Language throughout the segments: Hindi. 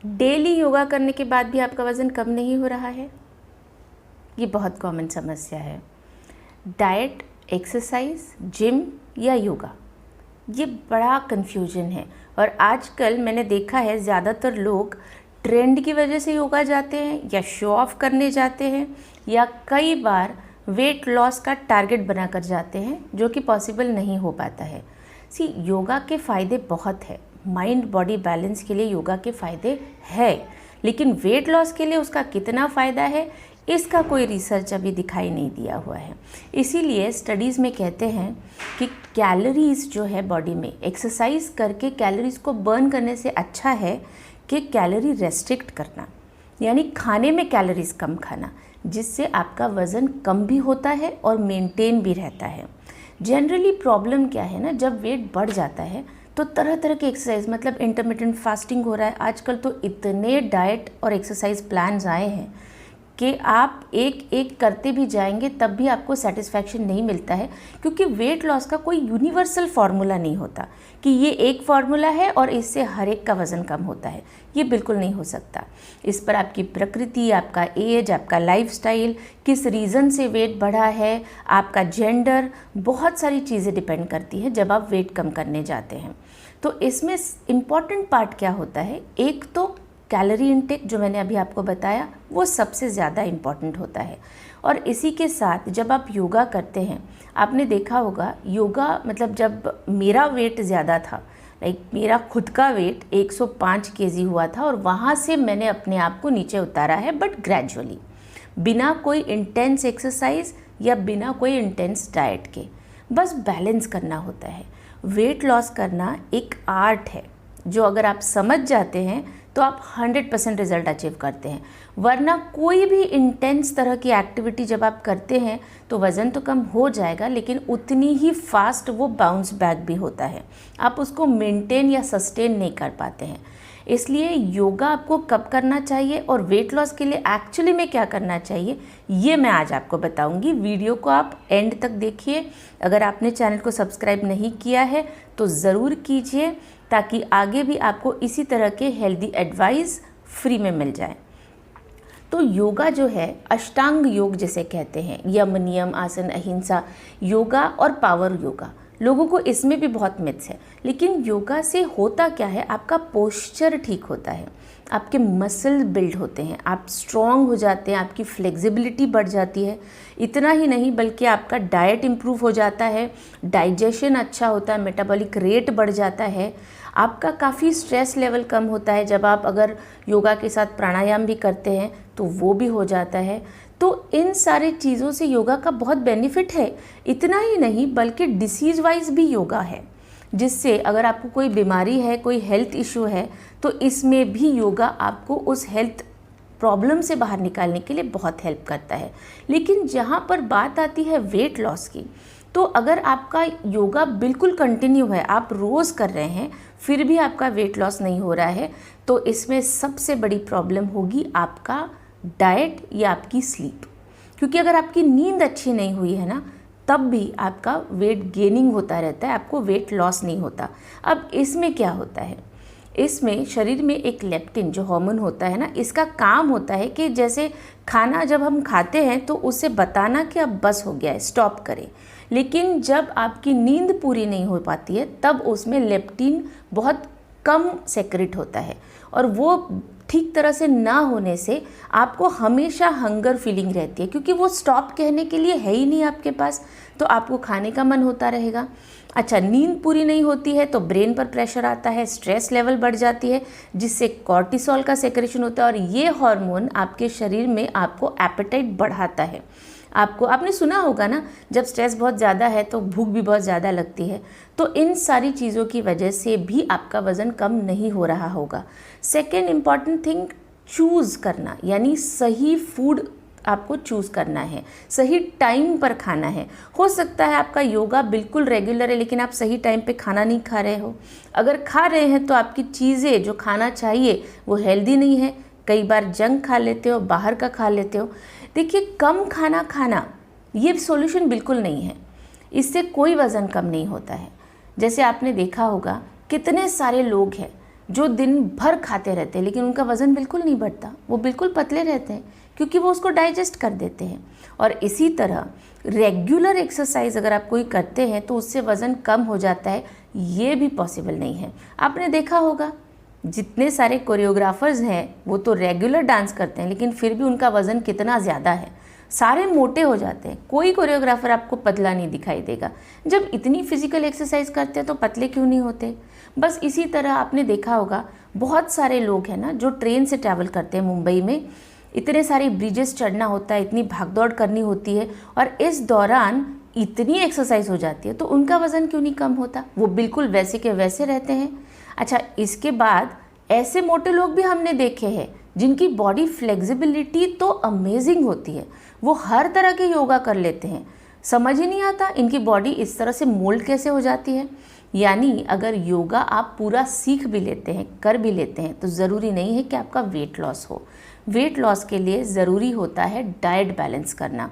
डेली योगा करने के बाद भी आपका वज़न कम नहीं हो रहा है? ये बहुत कॉमन समस्या है। डाइट, एक्सरसाइज, जिम या योगा, ये बड़ा कन्फ्यूजन है। और आजकल मैंने देखा है ज़्यादातर लोग ट्रेंड की वजह से योगा जाते हैं या शो ऑफ करने जाते हैं या कई बार वेट लॉस का टारगेट बनाकर जाते हैं, जो कि पॉसिबल नहीं हो पाता है। योगा के फ़ायदे बहुत है, माइंड बॉडी बैलेंस के लिए योगा के फ़ायदे है, लेकिन वेट लॉस के लिए उसका कितना फ़ायदा है इसका कोई रिसर्च अभी दिखाई नहीं दिया हुआ है। इसीलिए स्टडीज़ में कहते हैं कि कैलोरीज़ जो है बॉडी में एक्सरसाइज करके कैलोरीज़ को बर्न करने से अच्छा है कि कैलोरी रेस्ट्रिक्ट करना, यानी खाने में कैलोरीज़ कम खाना, जिससे आपका वज़न कम भी होता है और मेंटेन भी रहता है। जनरली प्रॉब्लम क्या है ना, जब वेट बढ़ जाता है तो तरह तरह के एक्सरसाइज, मतलब इंटरमिटेंट फास्टिंग हो रहा है आजकल, तो इतने डाइट और एक्सरसाइज प्लान्स आए हैं कि आप एक एक करते भी जाएंगे तब भी आपको सेटिस्फैक्शन नहीं मिलता है, क्योंकि वेट लॉस का कोई यूनिवर्सल फार्मूला नहीं होता कि ये एक फार्मूला है और इससे हर एक का वज़न कम होता है। ये बिल्कुल नहीं हो सकता। इस पर आपकी प्रकृति, आपका एज, आपका लाइफस्टाइल, किस रीज़न से वेट बढ़ा है, आपका जेंडर, बहुत सारी चीज़ें डिपेंड करती हैं जब आप वेट कम करने जाते हैं। तो इसमें इम्पॉर्टेंट पार्ट क्या होता है, एक तो कैलोरी इनटेक जो मैंने अभी आपको बताया वो सबसे ज़्यादा इम्पॉर्टेंट होता है। और इसी के साथ जब आप योगा करते हैं, आपने देखा होगा योगा, मतलब जब मेरा वेट ज़्यादा था, मेरा खुद का वेट 105 केजी हुआ था और वहाँ से मैंने अपने आप को नीचे उतारा है, बट ग्रेजुअली, बिना कोई इंटेंस एक्सरसाइज या बिना कोई इंटेंस डाइट के। बस बैलेंस करना होता है। वेट लॉस करना एक आर्ट है जो अगर आप समझ जाते हैं तो आप 100% रिजल्ट अचीव करते हैं। वरना कोई भी इंटेंस तरह की एक्टिविटी जब आप करते हैं तो वज़न तो कम हो जाएगा, लेकिन उतनी ही फास्ट वो बाउंस बैक भी होता है, आप उसको मेंटेन या सस्टेन नहीं कर पाते हैं। इसलिए योगा आपको कब करना चाहिए और वेट लॉस के लिए एक्चुअली में क्या करना चाहिए, ये मैं आज आपको बताऊंगी। वीडियो को आप एंड तक देखिए। अगर आपने चैनल को सब्सक्राइब नहीं किया है तो ज़रूर कीजिए, ताकि आगे भी आपको इसी तरह के हेल्दी एडवाइस फ्री में मिल जाए। तो योगा जो है, अष्टांग योग जिसे कहते हैं, यम, नियम, आसन, अहिंसा योगा और पावर योगा, लोगों को इसमें भी बहुत मिथ्स है। लेकिन योगा से होता क्या है, आपका पोस्चर ठीक होता है, आपके मसल बिल्ड होते हैं, आप स्ट्रॉन्ग हो जाते हैं, आपकी फ्लेक्सिबिलिटी बढ़ जाती है। इतना ही नहीं बल्कि आपका डाइट इम्प्रूव हो जाता है, डाइजेशन अच्छा होता है, मेटाबॉलिक रेट बढ़ जाता है, आपका काफ़ी स्ट्रेस लेवल कम होता है। जब आप अगर योगा के साथ प्राणायाम भी करते हैं तो वो भी हो जाता है। तो इन सारी चीज़ों से योगा का बहुत बेनिफिट है। इतना ही नहीं बल्कि डिसीज़ वाइज भी योगा है, जिससे अगर आपको कोई बीमारी है, कोई हेल्थ इशू है, तो इसमें भी योगा आपको उस हेल्थ प्रॉब्लम से बाहर निकालने के लिए बहुत हेल्प करता है। लेकिन जहाँ पर बात आती है वेट लॉस की, तो अगर आपका योगा बिल्कुल कंटिन्यू है, आप रोज़ कर रहे हैं, फिर भी आपका वेट लॉस नहीं हो रहा है, तो इसमें सबसे बड़ी प्रॉब्लम होगी आपका डाइट या आपकी स्लीप। क्योंकि अगर आपकी नींद अच्छी नहीं हुई है ना, तब भी आपका वेट गेनिंग होता रहता है, आपको वेट लॉस नहीं होता। अब इसमें क्या होता है, इसमें शरीर में एक लेप्टिन जो हार्मोन होता है ना, इसका काम होता है कि जैसे खाना जब हम खाते हैं तो उसे बताना कि अब बस हो गया है, स्टॉप करें। लेकिन जब आपकी नींद पूरी नहीं हो पाती है तब उसमें लेप्टिन बहुत कम सेक्रेट होता है, और वो ठीक तरह से ना होने से आपको हमेशा हंगर फीलिंग रहती है, क्योंकि वो स्टॉप कहने के लिए है ही नहीं आपके पास, तो आपको खाने का मन होता रहेगा। अच्छा, नींद पूरी नहीं होती है तो ब्रेन पर प्रेशर आता है, स्ट्रेस लेवल बढ़ जाती है, जिससे कॉर्टिसोल का सेक्रेशन होता है, और ये हार्मोन आपके शरीर में आपको एपेटाइट बढ़ाता है। आपने सुना होगा ना, जब स्ट्रेस बहुत ज़्यादा है तो भूख भी बहुत ज़्यादा लगती है। तो इन सारी चीज़ों की वजह से भी आपका वज़न कम नहीं हो रहा होगा। सेकेंड इम्पॉर्टेंट थिंग, चूज़ करना, यानी सही फूड आपको चूज़ करना है, सही टाइम पर खाना है। हो सकता है आपका योगा बिल्कुल रेगुलर है लेकिन आप सही टाइम पे खाना नहीं खा रहे हो। अगर खा रहे हैं तो आपकी चीज़ें जो खाना चाहिए वो हेल्दी नहीं है, कई बार जंक खा लेते हो, बाहर का खा लेते हो। देखिए, कम खाना खाना ये सॉल्यूशन बिल्कुल नहीं है, इससे कोई वज़न कम नहीं होता है। जैसे आपने देखा होगा कितने सारे लोग हैं जो दिन भर खाते रहते हैं लेकिन उनका वज़न बिल्कुल नहीं बढ़ता, वो बिल्कुल पतले रहते हैं क्योंकि वो उसको डाइजेस्ट कर देते हैं। और इसी तरह रेगुलर एक्सरसाइज अगर आप कोई करते हैं तो उससे वज़न कम हो जाता है, ये भी पॉसिबल नहीं है। आपने देखा होगा जितने सारे कोरियोग्राफर्स हैं वो तो रेगुलर डांस करते हैं लेकिन फिर भी उनका वज़न कितना ज़्यादा है, सारे मोटे हो जाते हैं। कोई कोरियोग्राफर आपको पतला नहीं दिखाई देगा। जब इतनी फिजिकल एक्सरसाइज करते हैं तो पतले क्यों नहीं होते। बस इसी तरह आपने देखा होगा बहुत सारे लोग हैं ना जो ट्रेन से ट्रैवल करते हैं मुंबई में, इतने सारे ब्रिजेस चढ़ना होता है, इतनी भागदौड़ करनी होती है और इस दौरान इतनी एक्सरसाइज हो जाती है तो उनका वज़न क्यों नहीं कम होता, वो बिल्कुल वैसे के वैसे रहते हैं। अच्छा, इसके बाद ऐसे मोटे लोग भी हमने देखे हैं जिनकी बॉडी फ्लेक्सिबिलिटी तो अमेजिंग होती है, वो हर तरह के योगा कर लेते हैं, समझ ही नहीं आता इनकी बॉडी इस तरह से मोल्ड कैसे हो जाती है। यानी अगर योगा आप पूरा सीख भी लेते हैं, कर भी लेते हैं, तो ज़रूरी नहीं है कि आपका वेट लॉस हो। वेट लॉस के लिए ज़रूरी होता है डाइट बैलेंस करना।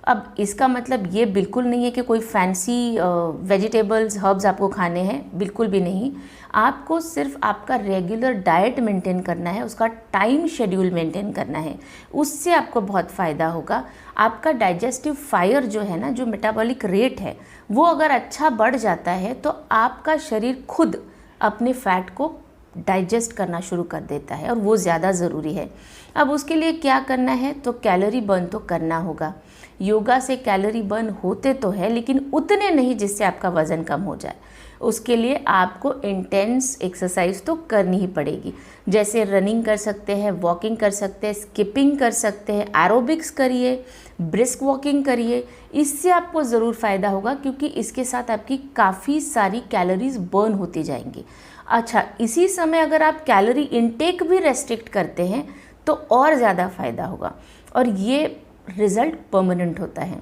अब इसका मतलब ये बिल्कुल नहीं है कि कोई फैंसी वेजिटेबल्स हर्ब्स आपको खाने हैं, बिल्कुल भी नहीं। आपको सिर्फ आपका रेगुलर डाइट मेंटेन करना है, उसका टाइम शेड्यूल मेंटेन करना है, उससे आपको बहुत फ़ायदा होगा। आपका डाइजेस्टिव फायर जो है ना, जो मेटाबॉलिक रेट है, वो अगर अच्छा बढ़ जाता है तो आपका शरीर खुद अपने फैट को डाइजेस्ट करना शुरू कर देता है और वो ज़्यादा ज़रूरी है। अब उसके लिए क्या करना है, तो कैलोरी बर्न तो करना होगा। योगा से कैलोरी बर्न होते तो है लेकिन उतने नहीं जिससे आपका वज़न कम हो जाए। उसके लिए आपको इंटेंस एक्सरसाइज तो करनी ही पड़ेगी, जैसे रनिंग कर सकते हैं, वॉकिंग कर सकते हैं, स्किपिंग कर सकते हैं, एरोबिक्स करिए, ब्रिस्क वॉकिंग करिए। इससे आपको ज़रूर फ़ायदा होगा क्योंकि इसके साथ आपकी काफ़ी सारी कैलोरीज बर्न होती जाएंगी। अच्छा, इसी समय अगर आप कैलोरी इनटेक भी रेस्ट्रिक्ट करते हैं तो और ज़्यादा फ़ायदा होगा और ये रिज़ल्ट परमानेंट होता है।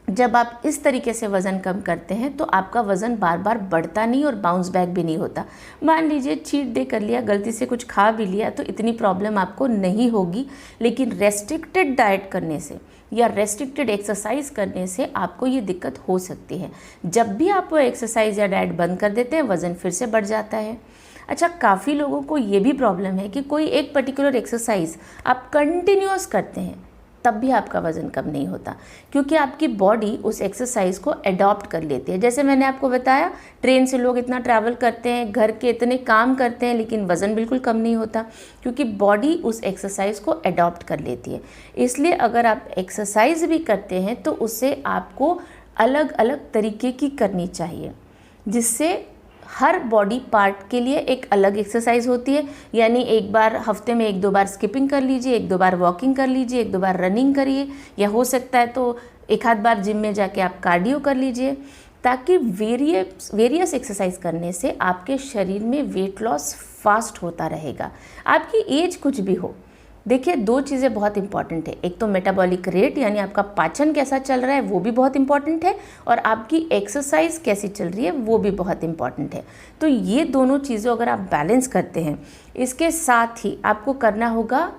जब आप इस तरीके से वज़न कम करते हैं तो आपका वज़न बार बार बढ़ता नहीं और बाउंस बैक भी नहीं होता। मान लीजिए चीट डे कर लिया, गलती से कुछ खा भी लिया तो इतनी प्रॉब्लम आपको नहीं होगी, लेकिन रेस्ट्रिक्टेड डाइट करने से या रेस्ट्रिक्टेड एक्सरसाइज करने से आपको ये दिक्कत हो सकती है। जब भी आप वो एक्सरसाइज या डाइट बंद कर देते हैं वज़न फिर से बढ़ जाता है। अच्छा, काफ़ी लोगों को ये भी प्रॉब्लम है कि कोई एक पर्टिकुलर एक्सरसाइज आप कंटिन्यूअस करते हैं तब भी आपका वज़न कम नहीं होता क्योंकि आपकी बॉडी उस एक्सरसाइज को अडॉप्ट कर लेती है। जैसे मैंने आपको बताया, ट्रेन से लोग इतना ट्रैवल करते हैं, घर के इतने काम करते हैं लेकिन वज़न बिल्कुल कम नहीं होता क्योंकि बॉडी उस एक्सरसाइज को अडॉप्ट कर लेती है। इसलिए अगर आप एक्सरसाइज भी करते हैं तो उससे आपको अलग अलग तरीके की करनी चाहिए, जिससे हर बॉडी पार्ट के लिए एक अलग एक्सरसाइज होती है। यानी एक बार हफ्ते में 1-2 बार स्किपिंग कर लीजिए, 1-2 बार वॉकिंग कर लीजिए, 1-2 बार रनिंग करिए, या हो सकता है तो एक आध बार जिम में जाके आप कार्डियो कर लीजिए, ताकि वेरियस एक्सरसाइज करने से आपके शरीर में वेट लॉस फास्ट होता रहेगा, आपकी एज कुछ भी हो। देखिए, 2 चीज़ें बहुत इंपॉर्टेंट है, एक तो मेटाबॉलिक रेट यानी आपका पाचन कैसा चल रहा है वो भी बहुत इंपॉर्टेंट है, और आपकी एक्सरसाइज कैसी चल रही है वो भी बहुत इंपॉर्टेंट है। तो ये दोनों चीज़ों अगर आप बैलेंस करते हैं, इसके साथ ही आपको करना होगा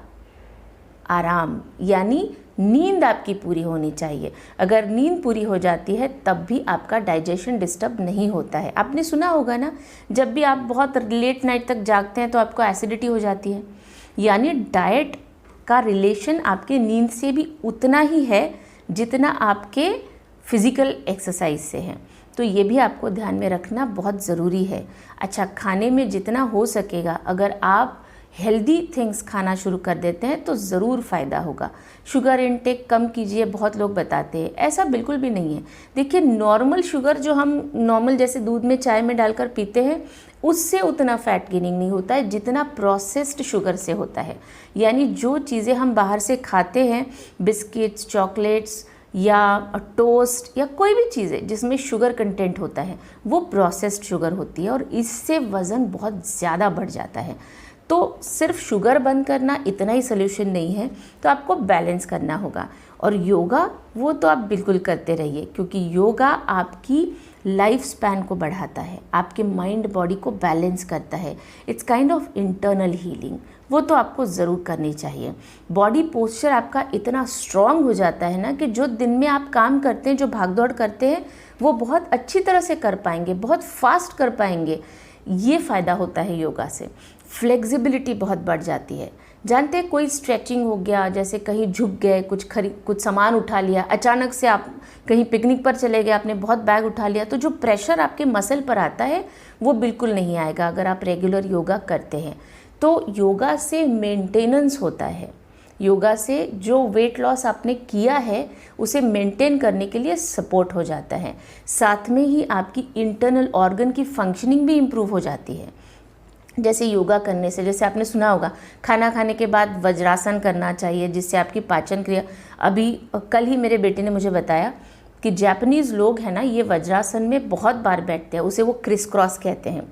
आराम, यानी नींद आपकी पूरी होनी चाहिए। अगर नींद पूरी हो जाती है तब भी आपका डाइजेशन डिस्टर्ब नहीं होता है। आपने सुना होगा ना, जब भी आप बहुत लेट नाइट तक जागते हैं तो आपको एसिडिटी हो जाती है। यानी डाइट का रिलेशन आपके नींद से भी उतना ही है जितना आपके फिज़िकल एक्सरसाइज से है। तो ये भी आपको ध्यान में रखना बहुत ज़रूरी है। अच्छा, खाने में जितना हो सकेगा अगर आप हेल्दी थिंग्स खाना शुरू कर देते हैं तो ज़रूर फ़ायदा होगा। शुगर इनटेक कम कीजिए, बहुत लोग बताते हैं, ऐसा बिल्कुल भी नहीं है। देखिए, नॉर्मल शुगर जो हम नॉर्मल जैसे दूध में चाय में डालकर पीते हैं उससे उतना फैट गेनिंग नहीं होता है जितना प्रोसेस्ड शुगर से होता है। यानी जो चीज़ें हम बाहर से खाते हैं, बिस्किट्स, चॉकलेट्स या टोस्ट या कोई भी चीज़ें जिसमें शुगर कंटेंट होता है वो प्रोसेस्ड शुगर होती है और इससे वज़न बहुत ज़्यादा बढ़ जाता है। तो सिर्फ शुगर बंद करना इतना ही सोल्यूशन नहीं है, तो आपको बैलेंस करना होगा। और योगा वो तो आप बिल्कुल करते रहिए, क्योंकि योगा आपकी लाइफ स्पैन को बढ़ाता है, आपके माइंड बॉडी को बैलेंस करता है। It's kind of internal healing, वो तो आपको ज़रूर करनी चाहिए। बॉडी पोस्चर आपका इतना स्ट्रॉन्ग हो जाता है ना कि जो दिन में आप काम करते हैं, जो भागदौड़ करते हैं, वो बहुत अच्छी तरह से कर पाएंगे, बहुत फास्ट कर पाएंगे। ये फ़ायदा होता है योगा से। फ्लेक्सिबिलिटी बहुत बढ़ जाती है। जानते हैं, कोई स्ट्रेचिंग हो गया, जैसे कहीं झुक गए, कुछ सामान उठा लिया, अचानक से आप कहीं पिकनिक पर चले गए, आपने बहुत बैग उठा लिया, तो जो प्रेशर आपके मसल पर आता है वो बिल्कुल नहीं आएगा अगर आप रेगुलर योगा करते हैं। तो योगा से मेंटेनेंस होता है। योगा से जो वेट लॉस आपने किया है उसे मेंटेन करने के लिए सपोर्ट हो जाता है। साथ में ही आपकी इंटरनल ऑर्गन की फंक्शनिंग भी इम्प्रूव हो जाती है। जैसे योगा करने से, जैसे आपने सुना होगा, खाना खाने के बाद वज्रासन करना चाहिए जिससे आपकी पाचन क्रिया, अभी कल ही मेरे बेटे ने मुझे बताया कि जापानीज़ लोग हैं ना, ये वज्रासन में बहुत बार बैठते हैं, उसे वो क्रिस क्रॉस कहते हैं।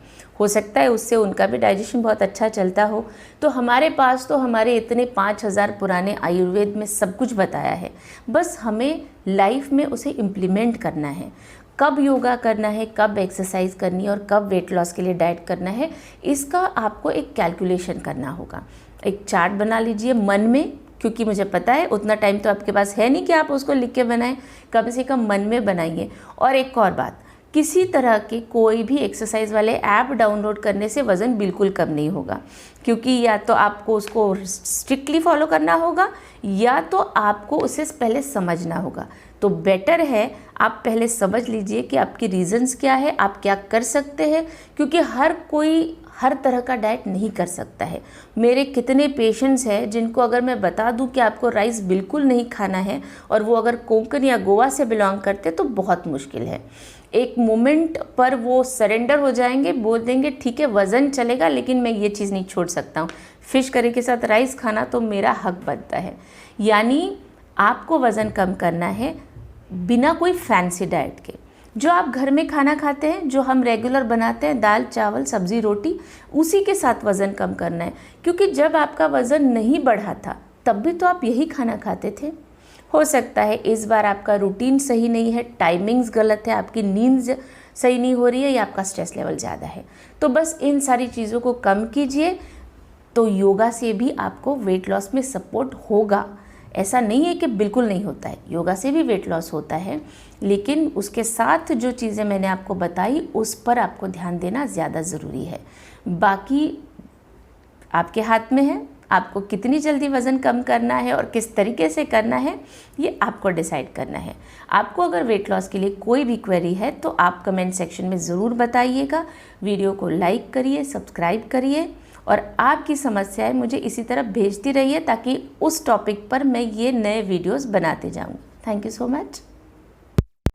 हो सकता है उससे उनका भी डाइजेशन बहुत अच्छा चलता हो। तो हमारे पास तो हमारे इतने 5000 पुराने आयुर्वेद में सब कुछ बताया है, बस हमें लाइफ में उसे इम्प्लीमेंट करना है। कब योगा करना है, कब एक्सरसाइज करनी है और कब वेट लॉस के लिए डाइट करना है, इसका आपको एक कैलकुलेशन करना होगा। एक चार्ट बना लीजिए मन में, क्योंकि मुझे पता है उतना टाइम तो आपके पास है नहीं कि आप उसको लिख के बनाएं, कम से कम मन में बनाइए। और एक और बात, किसी तरह के कोई भी एक्सरसाइज वाले ऐप डाउनलोड करने से वज़न बिल्कुल कम नहीं होगा, क्योंकि या तो आपको उसको स्ट्रिक्टली फॉलो करना होगा या तो आपको उसे पहले समझना होगा। तो बेटर है आप पहले समझ लीजिए कि आपके रीजंस क्या है, आप क्या कर सकते हैं, क्योंकि हर कोई हर तरह का डाइट नहीं कर सकता है। मेरे कितने पेशेंट्स हैं जिनको अगर मैं बता दूं कि आपको राइस बिल्कुल नहीं खाना है और वो अगर कोंकण या गोवा से बिलोंग करते तो बहुत मुश्किल है। एक मोमेंट पर वो सरेंडर हो जाएंगे, बोल देंगे ठीक है वज़न चलेगा लेकिन मैं ये चीज़ नहीं छोड़ सकता हूँ, फ़िश करी के साथ राइस खाना तो मेरा हक बनता है। यानी आपको वज़न कम करना है बिना कोई फैंसी डाइट के। जो आप घर में खाना खाते हैं, जो हम रेगुलर बनाते हैं, दाल चावल सब्ज़ी रोटी, उसी के साथ वज़न कम करना है। क्योंकि जब आपका वज़न नहीं बढ़ा था तब भी तो आप यही खाना खाते थे। हो सकता है इस बार आपका रूटीन सही नहीं है, टाइमिंग्स गलत है, आपकी नींद सही नहीं हो रही है या आपका स्ट्रेस लेवल ज़्यादा है। तो बस इन सारी चीज़ों को कम कीजिए, तो योगा से भी आपको वेट लॉस में सपोर्ट होगा। ऐसा नहीं है कि बिल्कुल नहीं होता है, योगा से भी वेट लॉस होता है, लेकिन उसके साथ जो चीज़ें मैंने आपको बताई उस पर आपको ध्यान देना ज़्यादा ज़रूरी है। बाकी आपके हाथ में है, आपको कितनी जल्दी वज़न कम करना है और किस तरीके से करना है ये आपको डिसाइड करना है। आपको अगर वेट लॉस के लिए कोई भी क्वेरी है तो आप कमेंट सेक्शन में ज़रूर बताइएगा। वीडियो को लाइक करिए, सब्सक्राइब करिए और आपकी समस्याएं मुझे इसी तरह भेजती रहिए ताकि उस टॉपिक पर मैं ये नए वीडियोस बनाते जाऊँ। Thank you so much.